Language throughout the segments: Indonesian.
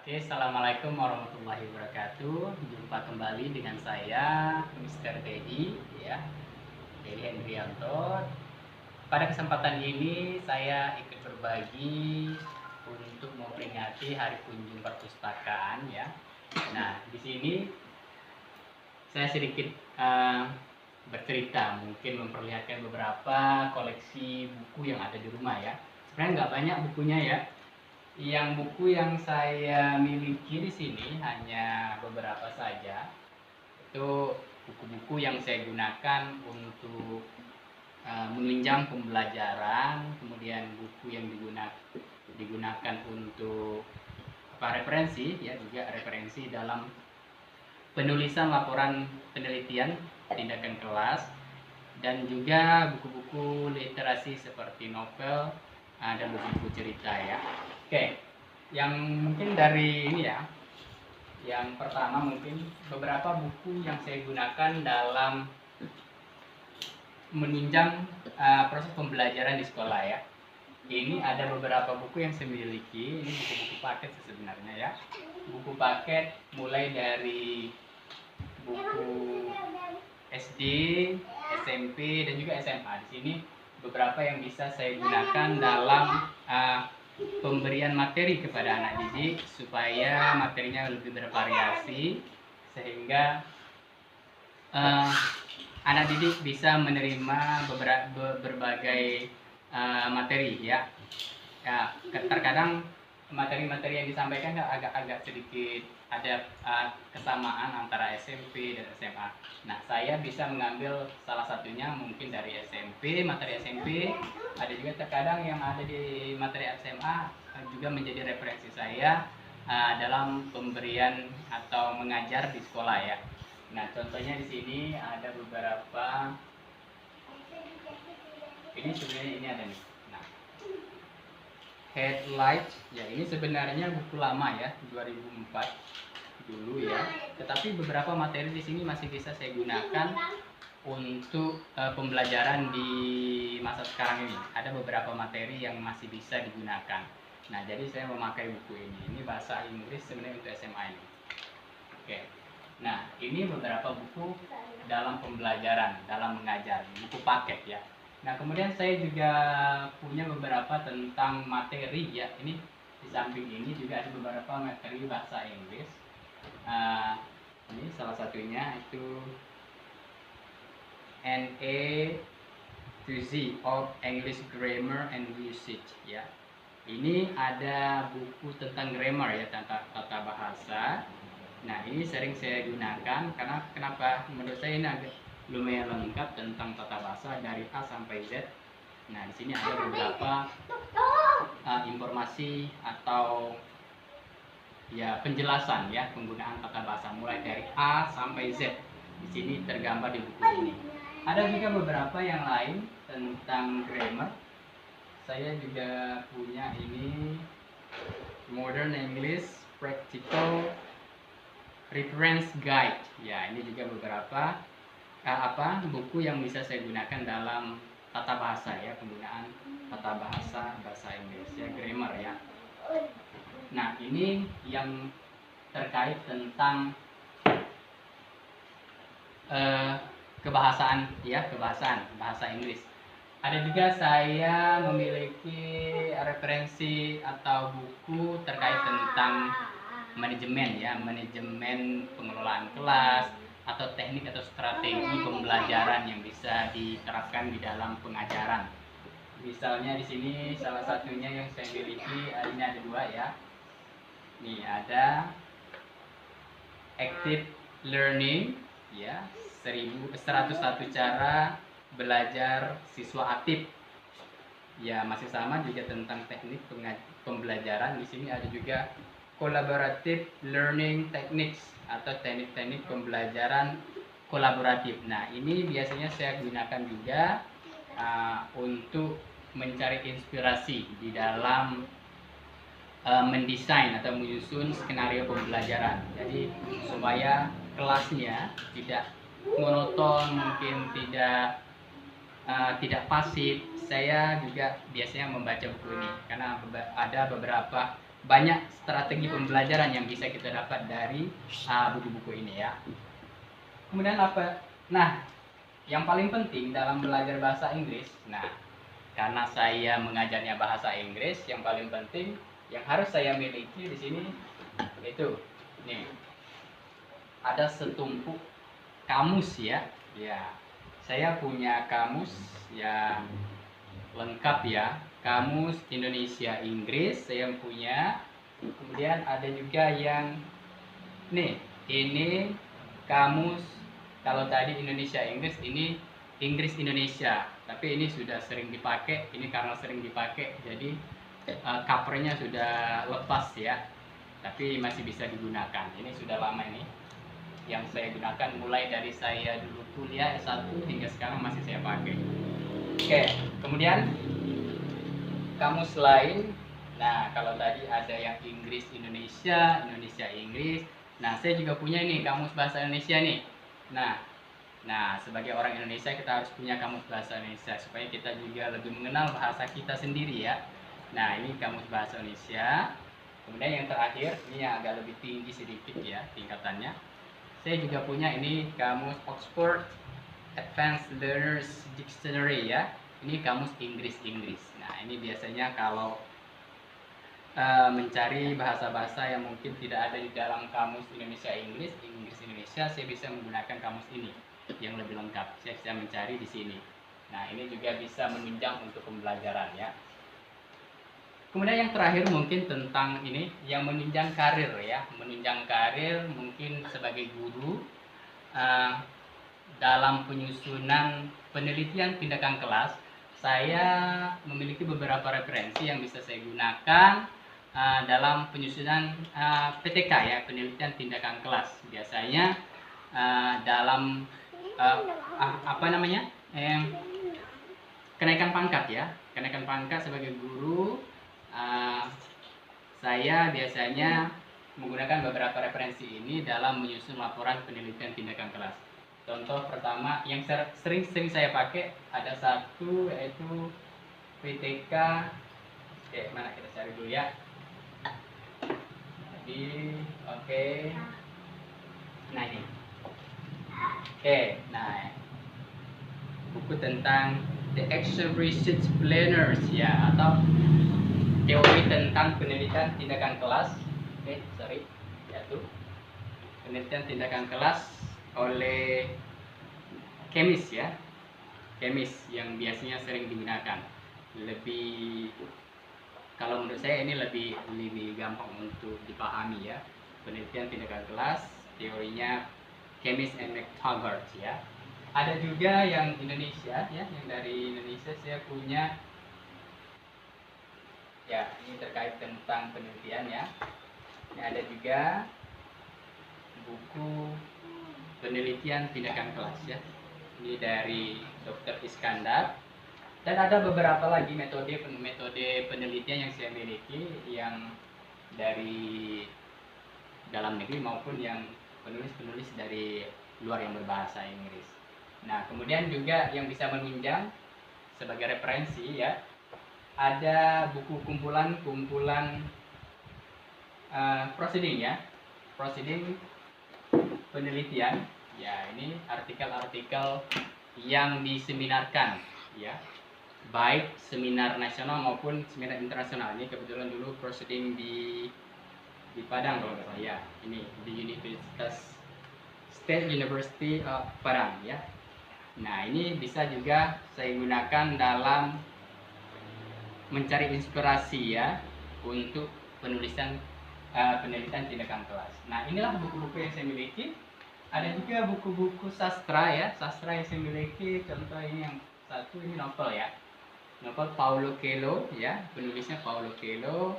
Oke, assalamualaikum warahmatullahi wabarakatuh. Jumpa kembali dengan saya, Mr. Dedi, ya, Dedi Hendrianto. Pada kesempatan ini saya ikut berbagi untuk memperingati Hari Kunjung Perpustakaan, ya. Nah, di sini saya sedikit bercerita, mungkin memperlihatkan beberapa koleksi buku yang ada di rumah, ya. Sebenarnya nggak banyak bukunya, ya. Yang buku yang saya miliki di sini hanya beberapa saja. Itu buku-buku yang saya gunakan untuk menunjang pembelajaran, kemudian buku yang digunakan untuk referensi, ya, juga referensi dalam penulisan laporan penelitian tindakan kelas, dan juga buku-buku literasi seperti novel dan buku-buku cerita, ya. Oke, yang mungkin dari ini, ya, yang pertama mungkin beberapa buku yang saya gunakan dalam menunjang proses pembelajaran di sekolah, ya. Ini ada beberapa buku yang saya miliki. Ini buku-buku paket sebenarnya, ya. Buku paket mulai dari buku SD, SMP, dan juga SMA. Di sini beberapa yang bisa saya gunakan dalam pemberian materi kepada anak didik supaya materinya lebih bervariasi, sehingga anak didik bisa menerima berbagai materi, ya. Terkadang materi-materi yang disampaikan agak sedikit ada kesamaan antara SMP dan SMA. Nah, saya bisa mengambil salah satunya mungkin dari SMP, materi SMP. Ada juga terkadang yang ada di materi SMA juga menjadi referensi saya dalam pemberian atau mengajar di sekolah, ya. Nah, contohnya di sini ada beberapa. Ini sebenarnya ini ada nih. Nah, Headlight, ya, ini sebenarnya buku lama, ya, 2004 dulu, ya. Tetapi beberapa materi di sini masih bisa saya gunakan untuk pembelajaran di masa sekarang ini. Ada beberapa materi yang masih bisa digunakan. Nah, jadi saya memakai buku ini. Ini bahasa Inggris sebenarnya untuk SMA ini. Oke. Nah, ini beberapa buku dalam pembelajaran, dalam mengajar, buku paket, ya. Nah, kemudian saya juga punya beberapa tentang materi, ya. Ini di samping ini juga ada beberapa materi bahasa Inggris. Ini salah satunya itu NA to Z of English Grammar and Usage, ya. Ini ada buku tentang grammar, ya, tentang tata bahasa. Nah, ini sering saya gunakan karena kenapa? Menurut saya ini agak lumayan lengkap tentang tata bahasa dari A sampai Z. Nah, di sini ada beberapa informasi atau, ya, penjelasan, ya, penggunaan tata bahasa mulai dari A sampai Z. Di sini tergambar di buku ini. Ada juga beberapa yang lain tentang grammar. Saya juga punya ini Modern English Practical Reference Guide. Ya, ini juga beberapa buku yang bisa saya gunakan dalam tata bahasa, ya, penggunaan tata bahasa Inggris, ya, grammar, ya. Nah, ini yang terkait tentang kebahasaan, ya, bahasa Inggris. Ada juga saya memiliki referensi atau buku terkait tentang manajemen, ya, manajemen pengelolaan kelas atau teknik atau strategi pembelajaran yang bisa diterapkan di dalam pengajaran. Misalnya di sini salah satunya yang saya miliki, ini ada dua, ya. Ini ada Active Learning, ya, 101 cara belajar siswa aktif. Ya, masih sama juga tentang teknik pembelajaran. Di sini ada juga Collaborative Learning Techniques atau teknik-teknik pembelajaran kolaboratif. Nah, ini biasanya saya gunakan juga untuk mencari inspirasi di dalam mendesain atau menyusun skenario pembelajaran. Jadi supaya kelasnya tidak monoton, mungkin tidak pasif. Saya juga biasanya membaca buku ini karena ada beberapa banyak strategi pembelajaran yang bisa kita dapat dari buku-buku ini ya. Kemudian apa? Nah, yang paling penting dalam belajar bahasa Inggris, nah karena saya mengajarnya bahasa Inggris, yang paling penting yang harus saya miliki di sini itu nih ada setumpuk kamus ya. Ya, saya punya kamus yang lengkap ya, kamus Indonesia Inggris saya punya. Kemudian ada juga yang nih, ini kamus, kalau tadi Indonesia Inggris, ini Inggris Indonesia, tapi ini sudah sering dipakai, ini karena sering dipakai jadi covernya sudah lepas ya, tapi masih bisa digunakan. Ini sudah lama ini yang saya gunakan, mulai dari saya dulu kuliah S1 hingga sekarang masih saya pakai. Oke, kemudian kamus lain. Nah, kalau tadi ada yang Inggris Indonesia, Indonesia Inggris. Nah, saya juga punya nih kamus bahasa Indonesia nih. Nah, sebagai orang Indonesia kita harus punya kamus bahasa Indonesia supaya kita juga lebih mengenal bahasa kita sendiri ya. Nah, ini kamus bahasa Indonesia. Kemudian yang terakhir, ini yang agak lebih tinggi sedikit ya tingkatannya. Saya juga punya ini kamus Oxford Advanced Learners Dictionary ya. Ini kamus Inggris. Nah, ini biasanya kalau mencari bahasa-bahasa yang mungkin tidak ada di dalam kamus Indonesia Inggris Indonesia, saya bisa menggunakan kamus ini yang lebih lengkap. Saya bisa mencari di sini. Nah, ini juga bisa menunjang untuk pembelajaran ya. Kemudian yang terakhir mungkin tentang ini yang menunjang karir ya. Menunjang karir mungkin sebagai guru dalam penyusunan penelitian tindakan kelas, saya memiliki beberapa referensi yang bisa saya gunakan dalam penyusunan PTK ya, penelitian tindakan kelas. Biasanya dalam kenaikan pangkat ya, kenaikan pangkat sebagai guru. Saya biasanya menggunakan beberapa referensi ini dalam menyusun laporan penelitian tindakan kelas. Contoh pertama yang sering saya pakai ada satu, yaitu PTK. Mana kita cari dulu ya. Jadi oke. Nah ini. Nah buku tentang The Action Research Planners ya, atau teori tentang penelitian tindakan kelas. Yaitu penelitian tindakan kelas oleh kemis ya, kemis yang biasanya sering digunakan. Lebih, kalau menurut saya ini lebih gampang untuk dipahami ya, penelitian tindakan kelas, teorinya Kemis and McTaggart ya. Ada juga yang Indonesia ya, yang dari Indonesia saya punya ya, ini terkait tentang penelitian ya. Ini ada juga buku penelitian tindakan kelas ya, ini dari Dr. Iskandar. Dan ada beberapa lagi metode penelitian yang saya miliki, yang dari dalam negeri maupun yang penulis dari luar yang berbahasa Inggris. Nah, kemudian juga yang bisa menunjang sebagai referensi ya, ada buku kumpulan proceeding ya, proceeding penelitian ya. Ini artikel-artikel yang diseminarkan ya, baik seminar nasional maupun seminar internasional. Ini kebetulan dulu proceeding di Padang kalau nggak salah ya, ini di State University of Padang ya. Nah, ini bisa juga saya gunakan dalam mencari inspirasi ya untuk penulisan penelitian tindakan kelas. Nah, inilah buku-buku yang saya miliki. Ada juga buku-buku sastra ya, sastra yang saya miliki. Contoh ini yang satu, ini novel ya, novel Paulo Coelho ya, penulisnya Paulo Coelho.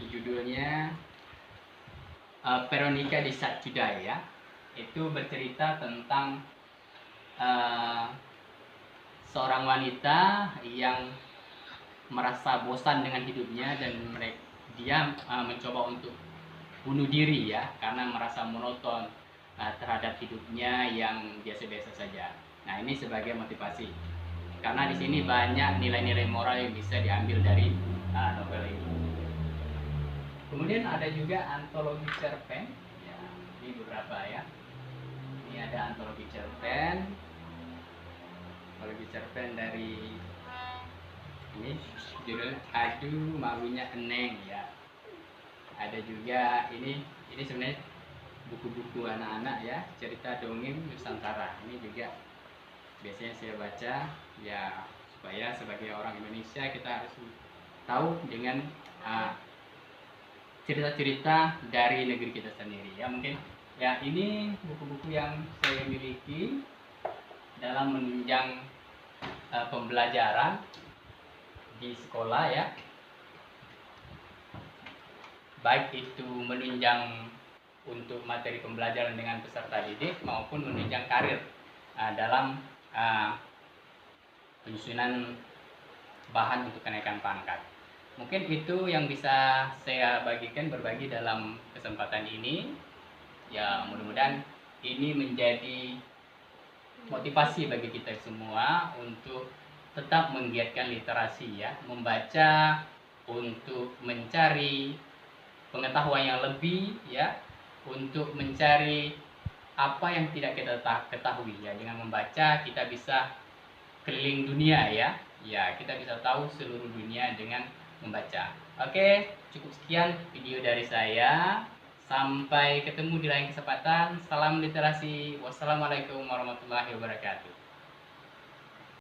Judulnya Veronica di Satyudaya ya. Itu bercerita tentang seorang wanita yang merasa bosan dengan hidupnya dan dia mencoba untuk bunuh diri ya, karena merasa monoton terhadap hidupnya yang biasa-biasa saja. Nah, ini sebagai motivasi, karena di sini banyak nilai-nilai moral yang bisa diambil dari novel ini. Kemudian ada juga antologi cerpen. Ya, ini beberapa ya. Ini ada antologi cerpen. Antologi cerpen dari ini judul Adu Maunya Eneng ya. Ada juga ini sebenarnya buku-buku anak-anak ya, cerita dongeng Nusantara. Ini juga biasanya saya baca ya, supaya sebagai orang Indonesia kita harus tahu dengan cerita-cerita dari negeri kita sendiri ya. Mungkin ya, ini buku-buku yang saya miliki dalam menunjang pembelajaran di sekolah ya, baik itu menunjang untuk materi pembelajaran dengan peserta didik maupun menunjang karir dalam penyusunan bahan untuk kenaikan pangkat. Mungkin itu yang bisa saya berbagi dalam kesempatan ini. Ya, mudah-mudahan ini menjadi motivasi bagi kita semua untuk tetap menggiatkan literasi ya, membaca untuk mencari pengetahuan yang lebih ya, untuk mencari apa yang tidak kita ketahui ya. Dengan membaca kita bisa keliling dunia ya. Ya, kita bisa tahu seluruh dunia dengan membaca. Oke, cukup sekian video dari saya. Sampai ketemu di lain kesempatan. Salam literasi. Wassalamualaikum warahmatullahi wabarakatuh.